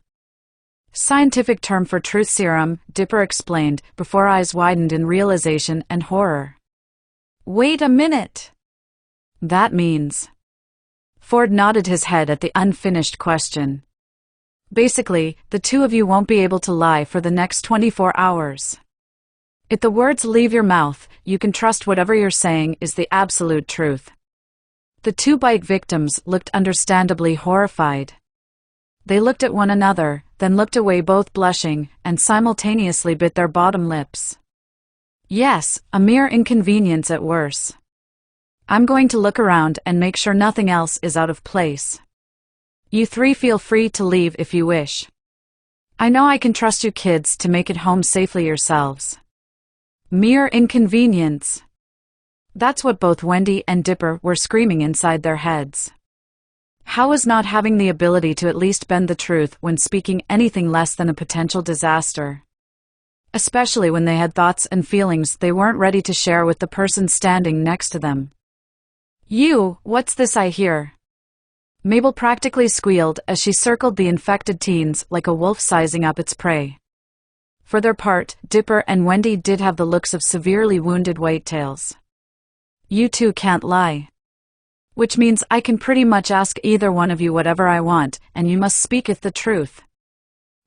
A: Scientific term for truth serum, Dipper explained, before eyes widened in realization and horror. Wait a minute! That means... Ford nodded his head at the unfinished question. Basically, the two of you won't be able to lie for the next 24 hours. If the words leave your mouth, you can trust whatever you're saying is the absolute truth. The 2 bite victims looked understandably horrified. They looked at one another, then looked away, both blushing, and simultaneously bit their bottom lips. Yes, a mere inconvenience at worst. I'm going to look around and make sure nothing else is out of place. You 3 feel free to leave if you wish. I know I can trust you kids to make it home safely yourselves. Mere inconvenience. That's what both Wendy and Dipper were screaming inside their heads. How was not having the ability to at least bend the truth when speaking anything less than a potential disaster? Especially when they had thoughts and feelings they weren't ready to share with the person standing next to them. You, what's this I hear? Mabel practically squealed as she circled the infected teens like a wolf sizing up its prey. For their part, Dipper and Wendy did have the looks of severely wounded whitetails. You two can't lie. Which means I can pretty much ask either one of you whatever I want, and you must speaketh the truth.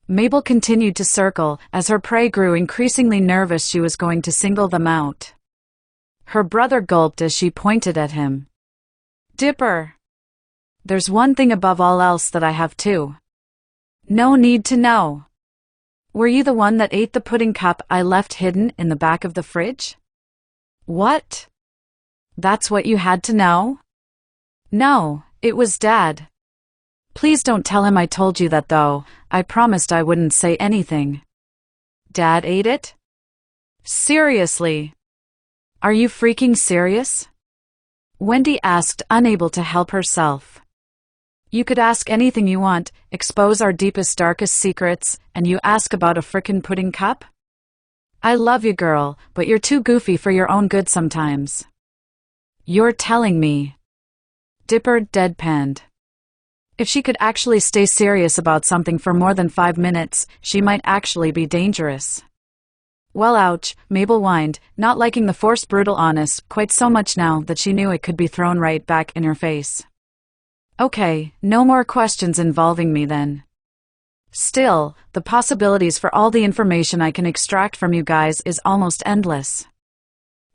A: Mabel continued to circle, as her prey grew increasingly nervous she was going to single them out. Her brother gulped as she pointed at him. Dipper! There's one thing above all else that I have too. No need to know. Were you the one that ate the pudding cup I left hidden in the back of the fridge? What? That's what you had to know? No, it was Dad. Please don't tell him I told you that though, I promised I wouldn't say anything. Dad ate it? Seriously? Are you freaking serious? Wendy asked, unable to help herself. You could ask anything you want, expose our deepest, darkest secrets, and you ask about a frickin' pudding cup? I love you, girl, but you're too goofy for your own good sometimes. You're telling me. Dipper deadpanned. If she could actually stay serious about something for more than 5 minutes, she might actually be dangerous. Well, ouch, Mabel whined, not liking the forced brutal honest quite so much now that she knew it could be thrown right back in her face. Okay, no more questions involving me then. Still, the possibilities for all the information I can extract from you guys is almost endless.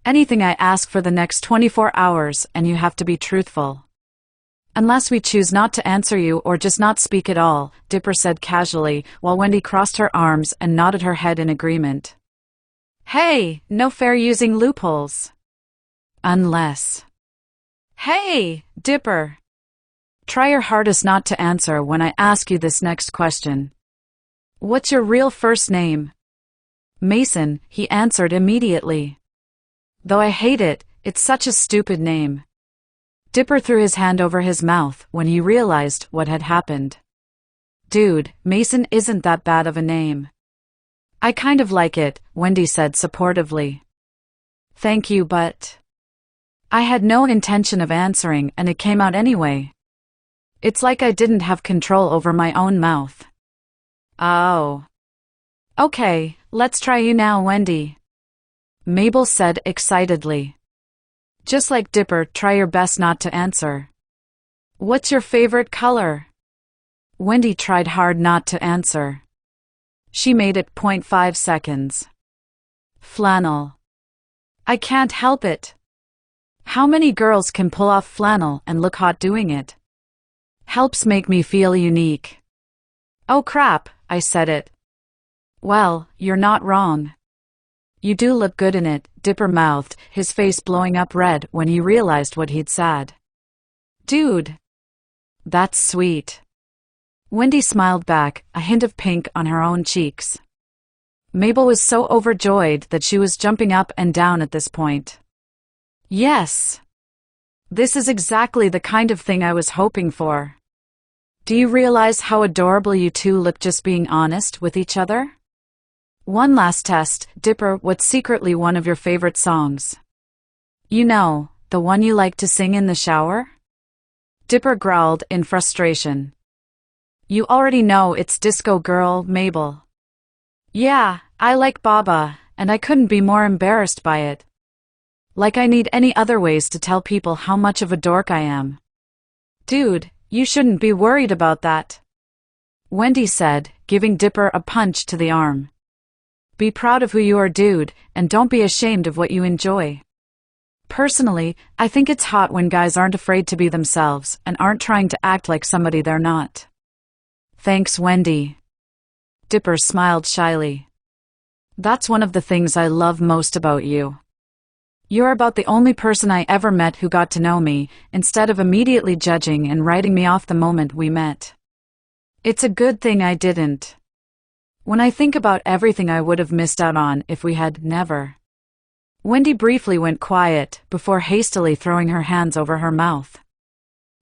A: Anything I ask for the next 24 hours, and you have to be truthful. Unless we choose not to answer you or just not speak at all, Dipper said casually, while Wendy crossed her arms and nodded her head in agreement. Hey, no fair using loopholes. Unless. Hey, Dipper. Try your hardest not to answer when I ask you this next question. What's your real first name? Mason, he answered immediately. Though I hate it, it's such a stupid name. Dipper threw his hand over his mouth when he realized what had happened. Dude, Mason isn't that bad of a name. I kind of like it, Wendy said supportively. Thank you, but... I had no intention of answering and it came out anyway. It's like I didn't have control over my own mouth. Oh. Okay, let's try you now, Wendy. Mabel said excitedly. Just like Dipper, try your best not to answer. What's your favorite color? Wendy tried hard not to answer. She made it 0.5 seconds. Flannel. I can't help it. How many girls can pull off flannel and look hot doing it? Helps make me feel unique. Oh crap, I said it. Well, you're not wrong. You do look good in it, Dipper mouthed, his face blowing up red when he realized what he'd said. Dude. That's sweet. Wendy smiled back, a hint of pink on her own cheeks. Mabel was so overjoyed that she was jumping up and down at this point. Yes. This is exactly the kind of thing I was hoping for. Do you realize how adorable you two look just being honest with each other? One last test, Dipper, what's secretly one of your favorite songs? You know, the one you like to sing in the shower? Dipper growled in frustration. You already know it's Disco Girl, Mabel. Yeah, I like Baba, and I couldn't be more embarrassed by it. Like I need any other ways to tell people how much of a dork I am. Dude, you shouldn't be worried about that. Wendy said, giving Dipper a punch to the arm. Be proud of who you are, dude, and don't be ashamed of what you enjoy. Personally, I think it's hot when guys aren't afraid to be themselves and aren't trying to act like somebody they're not. Thanks, Wendy. Dipper smiled shyly. That's one of the things I love most about you. You're about the only person I ever met who got to know me, instead of immediately judging and writing me off the moment we met. It's a good thing I didn't. When I think about everything I would have missed out on if we had never. Wendy briefly went quiet before hastily throwing her hands over her mouth.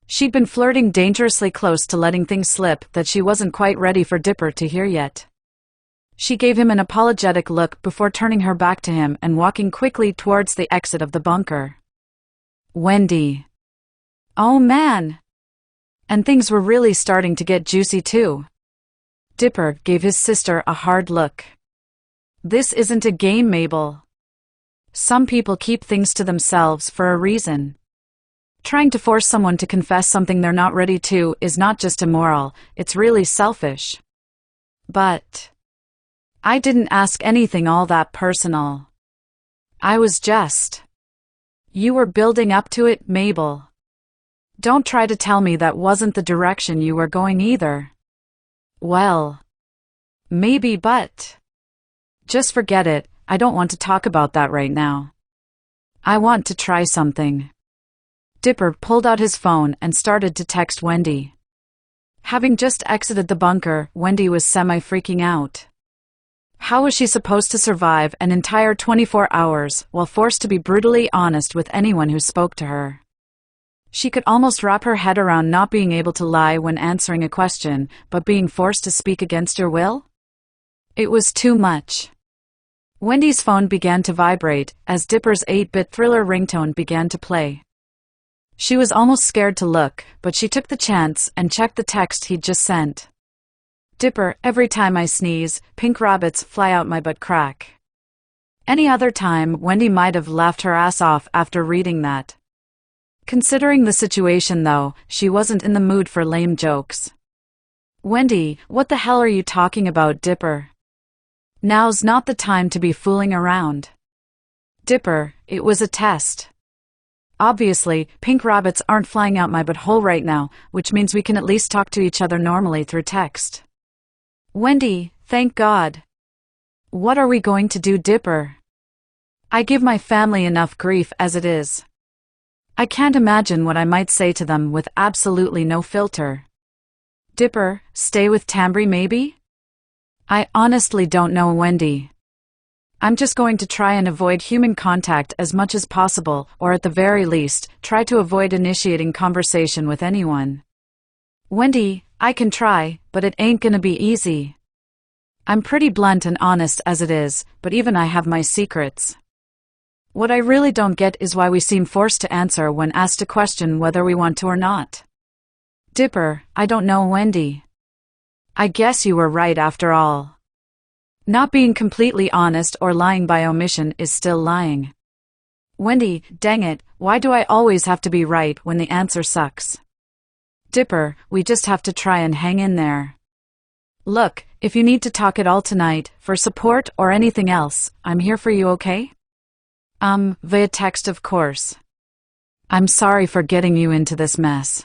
A: She'd been flirting dangerously close to letting things slip that she wasn't quite ready for Dipper to hear yet. She gave him an apologetic look before turning her back to him and walking quickly towards the exit of the bunker. Wendy. Oh man. And things were really starting to get juicy too. Dipper gave his sister a hard look. This isn't a game, Mabel. Some people keep things to themselves for a reason. Trying to force someone to confess something they're not ready to is not just immoral, it's really selfish. But I didn't ask anything all that personal. I was just... You were building up to it, Mabel. Don't try to tell me that wasn't the direction you were going either. Well... Maybe, but... Just forget it, I don't want to talk about that right now. I want to try something. Dipper pulled out his phone and started to text Wendy. Having just exited the bunker, Wendy was semi-freaking out. How was she supposed to survive an entire 24 hours while forced to be brutally honest with anyone who spoke to her? She could almost wrap her head around not being able to lie when answering a question, but being forced to speak against your will? It was too much. Wendy's phone began to vibrate as Dipper's 8-bit thriller ringtone began to play. She was almost scared to look, but she took the chance and checked the text he'd just sent. Dipper, every time I sneeze, pink rabbits fly out my butt crack. Any other time, Wendy might have laughed her ass off after reading that. Considering the situation though, she wasn't in the mood for lame jokes. Wendy, what the hell are you talking about, Dipper? Now's not the time to be fooling around. Dipper, it was a test. Obviously, pink rabbits aren't flying out my butthole right now, which means we can at least talk to each other normally through text. Wendy, thank God. What are we going to do, Dipper? I give my family enough grief as it is. I can't imagine what I might say to them with absolutely no filter. Dipper, stay with Tambry maybe? I honestly don't know, Wendy. I'm just going to try and avoid human contact as much as possible, or at the very least, try to avoid initiating conversation with anyone. Wendy, I can try, but it ain't gonna be easy. I'm pretty blunt and honest as it is, but even I have my secrets. What I really don't get is why we seem forced to answer when asked a question whether we want to or not. Dipper, I don't know, Wendy. I guess you were right after all. Not being completely honest or lying by omission is still lying. Wendy, dang it, why do I always have to be right when the answer sucks? Dipper, we just have to try and hang in there. Look, if you need to talk at all tonight, for support or anything else, I'm here for you, okay? Via text of course. I'm sorry for getting you into this mess.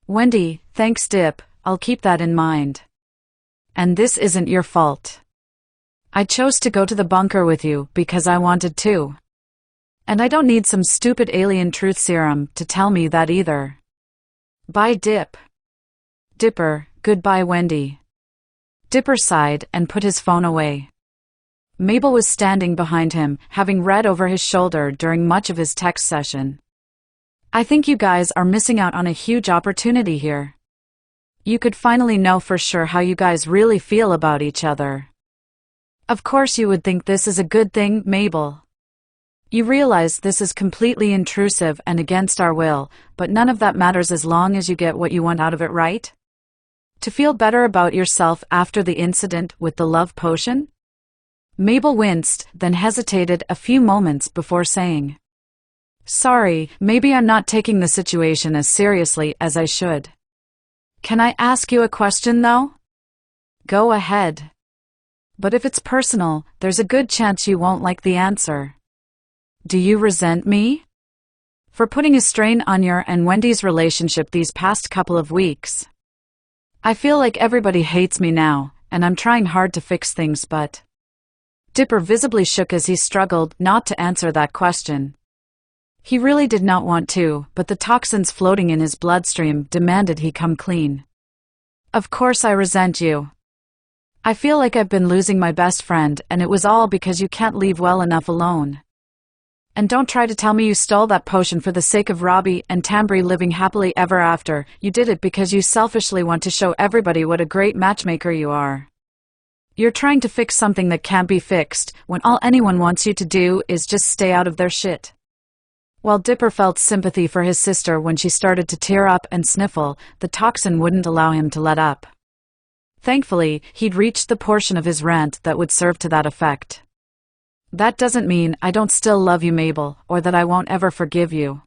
A: Wendy, thanks Dip, I'll keep that in mind. And this isn't your fault. I chose to go to the bunker with you because I wanted to. And I don't need some stupid alien truth serum to tell me that either. Bye Dip. Dipper, goodbye Wendy. Dipper sighed and put his phone away. Mabel was standing behind him, having read over his shoulder during much of his text session. I think you guys are missing out on a huge opportunity here. You could finally know for sure how you guys really feel about each other. Of course you would think this is a good thing, Mabel. You realize this is completely intrusive and against our will, but none of that matters as long as you get what you want out of it, right? To feel better about yourself after the incident with the love potion? Mabel winced, then hesitated a few moments before saying, Sorry, maybe I'm not taking the situation as seriously as I should. Can I ask you a question though? Go ahead. But if it's personal, there's a good chance you won't like the answer. Do you resent me? For putting a strain on your and Wendy's relationship these past couple of weeks? I feel like everybody hates me now, and I'm trying hard to fix things but... Dipper visibly shook as he struggled not to answer that question. He really did not want to, but the toxins floating in his bloodstream demanded he come clean. Of course I resent you. I feel like I've been losing my best friend, and it was all because you can't leave well enough alone. And don't try to tell me you stole that potion for the sake of Robbie and Tambry living happily ever after. You did it because you selfishly want to show everybody what a great matchmaker you are. You're trying to fix something that can't be fixed, when all anyone wants you to do is just stay out of their shit. While Dipper felt sympathy for his sister when she started to tear up and sniffle, the toxin wouldn't allow him to let up. Thankfully, he'd reached the portion of his rant that would serve to that effect. That doesn't mean I don't still love you, Mabel, or that I won't ever forgive you.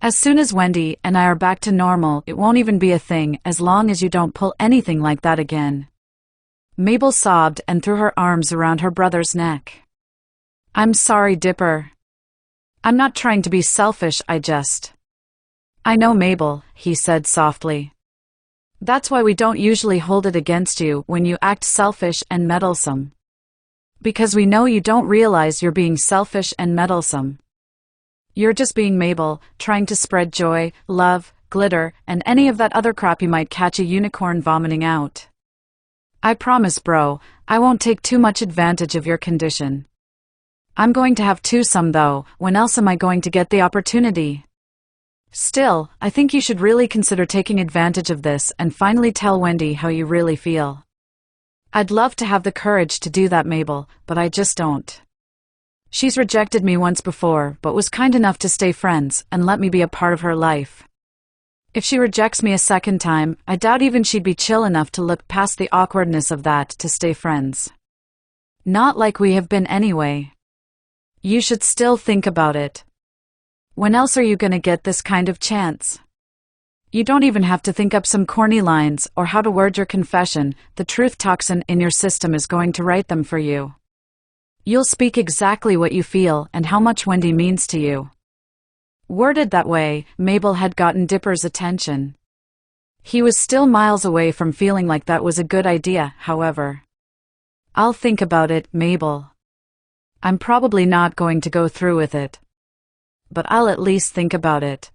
A: As soon as Wendy and I are back to normal, it won't even be a thing as long as you don't pull anything like that again. Mabel sobbed and threw her arms around her brother's neck. I'm sorry, Dipper. I'm not trying to be selfish, I know, Mabel, he said softly. That's why we don't usually hold it against you when you act selfish and meddlesome. Because we know you don't realize you're being selfish and meddlesome. You're just being Mabel, trying to spread joy, love, glitter, and any of that other crap you might catch a unicorn vomiting out. I promise, bro, I won't take too much advantage of your condition. I'm going to have some though. When else am I going to get the opportunity? Still, I think you should really consider taking advantage of this and finally tell Wendy how you really feel. I'd love to have the courage to do that, Mabel, but I just don't. She's rejected me once before, but was kind enough to stay friends and let me be a part of her life. If she rejects me a second time, I doubt even she'd be chill enough to look past the awkwardness of that to stay friends. Not like we have been anyway. You should still think about it. When else are you gonna get this kind of chance? You don't even have to think up some corny lines or how to word your confession. The truth toxin in your system is going to write them for you. You'll speak exactly what you feel and how much Wendy means to you. Worded that way, Mabel had gotten Dipper's attention. He was still miles away from feeling like that was a good idea, however. I'll think about it, Mabel. I'm probably not going to go through with it. But I'll at least think about it.